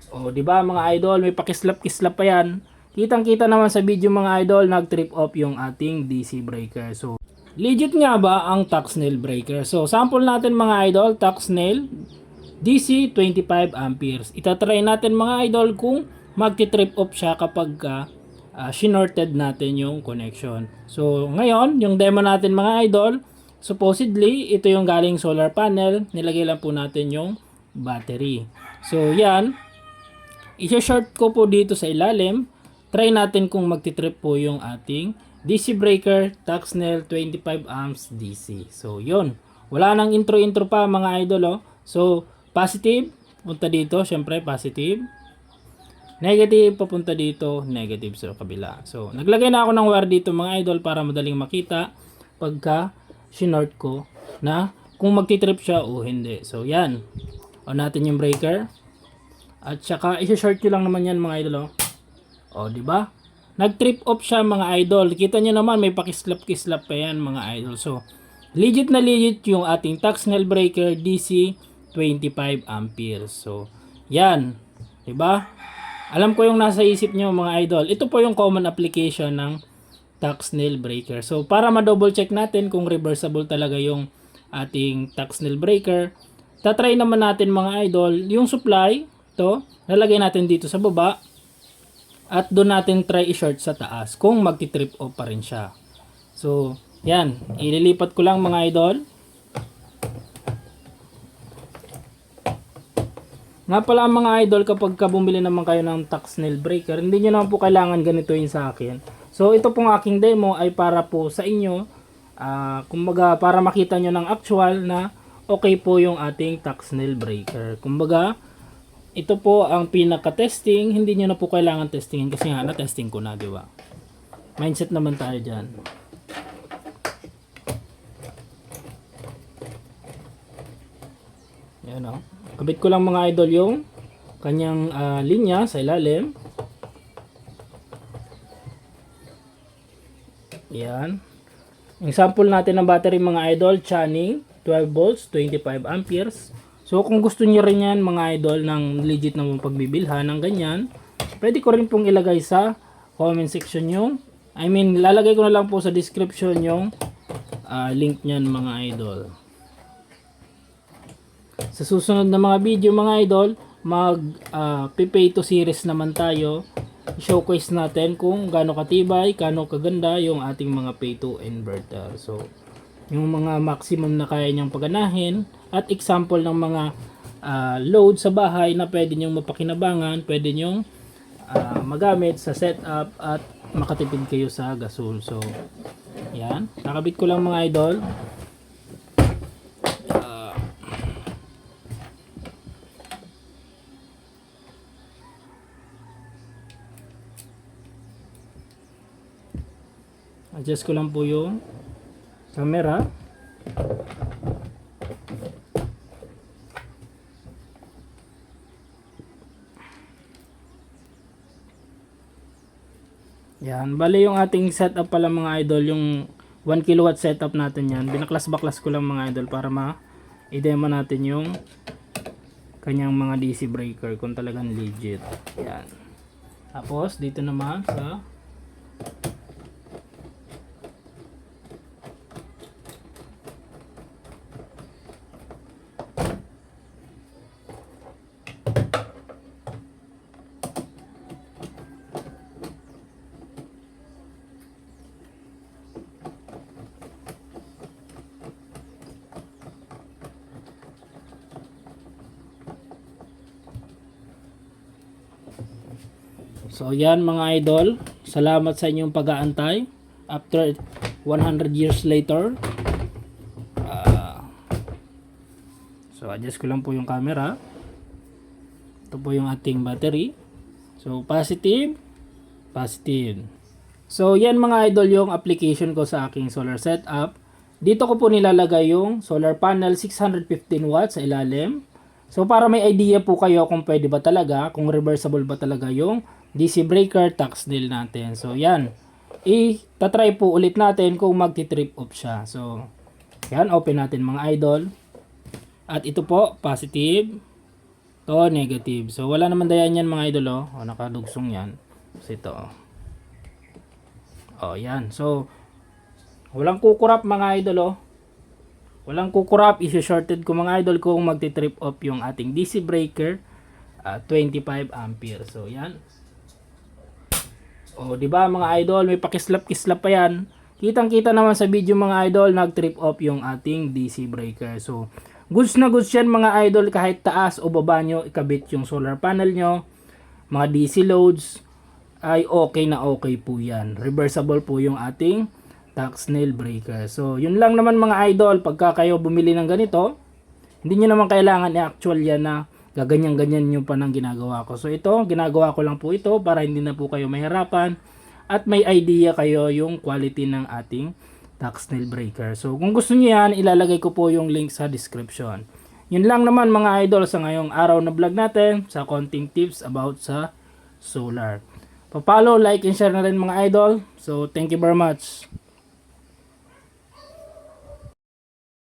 O, di ba mga idol, may pakislap-kislap pa yan. Kitang-kita naman sa video mga idol, nag-trip off yung ating DC breaker. So, legit nga ba ang Tuxnail breaker? So, sample natin mga idol, Tuxnail DC 25 amperes. Itatry natin mga idol kung magti-trip off siya kapag shinorted natin yung connection. So, ngayon, yung demo natin mga idol, supposedly, ito yung galing solar panel. Nilagay lang po natin yung battery. So, yan. I-short ko po dito sa ilalim. Try natin kung magti-trip po yung ating DC breaker Tuxnail 25 amps DC. So, yun. Wala nang intro-intro pa mga idol. Oh. So, positive, punta dito. Syempre, positive. Negative, papunta dito. Negative sa kabila. So, naglagay na ako ng wire dito mga idol para madaling makita pagka sinort ko na kung magti-trip siya o hindi. So, yan. On natin yung breaker. At saka, isa-short nyo lang naman yan mga idol. O, di ba? Nag-trip off siya mga idol. Kita nyo naman, may pakislap-kislap pa yan mga idol. So, legit na legit yung ating Tuxnail breaker DC 25 amperes. So, yan. Di ba? Alam ko yung nasa isip nyo mga idol. Ito po yung common application ng Tuxnail breaker. So, para ma-double check natin kung reversible talaga yung ating Tuxnail breaker, tatry naman natin mga idol, yung supply, to, lalagay natin dito sa baba, at doon natin try i-short sa taas kung magti-trip off pa rin siya. So, yan. Ililipat ko lang mga idol. Nga pala mga idol, kapag bumili naman kayo ng Tuxnail breaker, hindi nyo naman po kailangan ganito yung sa akin. So, ito pong aking demo ay para po sa inyo, kumbaga para makita nyo ng actual na okay po yung ating Tuxnail breaker. Kumbaga, ito po ang pinaka-testing, hindi nyo na po kailangan testingin kasi nga na-testing ko na, di ba? Mindset naman tayo dyan. Yan o. Kabit ko lang mga idol yung kanyang linya sa ilalim. Yan. Yung sample natin ng battery mga idol, Channing 12 volts, 25 amperes. So kung gusto niyo rin yan mga idol ng legit na pagbibilhan ng ganyan, pwede ko rin pong ilagay sa comment section yung, lalagay ko na lang po sa description yung link niyan mga idol. Sa susunod na mga video mga idol, pay to series naman tayo. Showcase natin kung gaano katibay, gaano kaganda yung ating mga pay to inverter. So, yung mga maximum na kaya niyang paganahin at example ng mga load sa bahay na pwede niyong mapakinabangan, pwede niyong magamit sa setup at makatipid kayo sa gasol. So, yan. Nakabit ko lang mga idol. Adjust ko lang po yung camera. Yan, bali yung ating setup pala mga idol, yung 1 kilowatt setup natin yan. Binaklas-baklas ko lang mga idol para i-demo natin yung kanyang mga DC breaker kung talagang legit. Yan. Tapos dito naman sa So yan mga idol, salamat sa inyong pag-aantay. After 100 years later. So adjust ko lang po yung camera. Ito po yung ating battery. So positive, positive. So yan mga idol yung application ko sa aking solar setup. Dito ko po nilalagay yung solar panel 615 watts sa ilalim. So para may idea po kayo kung pwede ba talaga, kung reversible ba talaga yung DC breaker Tuxnail natin. So yan, itatry po ulit natin kung magti-trip off siya. So yan, open natin mga idol. At ito po, positive, To negative. So wala naman dayan yan mga idol oh. O, nakadugsong yan. So ito oh. Oh, yan. So walang kukurap mga idol oh. Walang kukurap, isi-shorted ko mga idol kung magti-trip off yung ating DC breaker 25 ampere. So yan. Oh, di ba mga idol, may pakislap-kislap pa yan. Kitang-kita naman sa video mga idol, nag-trip off yung ating DC breaker. So goods na goods yan mga idol, kahit taas o baba nyo ikabit yung solar panel nyo, mga DC loads ay okay na okay po yan. Reversible po yung ating tax nail breaker. So yun lang naman mga idol, pagka kayo bumili ng ganito, hindi nyo naman kailangan i-actual yan na gaganyan-ganyan nyo pa ng ginagawa ko. So ito, ginagawa ko lang po ito para hindi na po kayo mahirapan at may idea kayo yung quality ng ating tax nail breaker. So kung gusto niyo yan, ilalagay ko po yung link sa description. Yun lang naman mga idol sa ngayong araw na vlog natin sa konting tips about sa solar. Pa-follow, like, and share na rin mga idol. So thank you very much.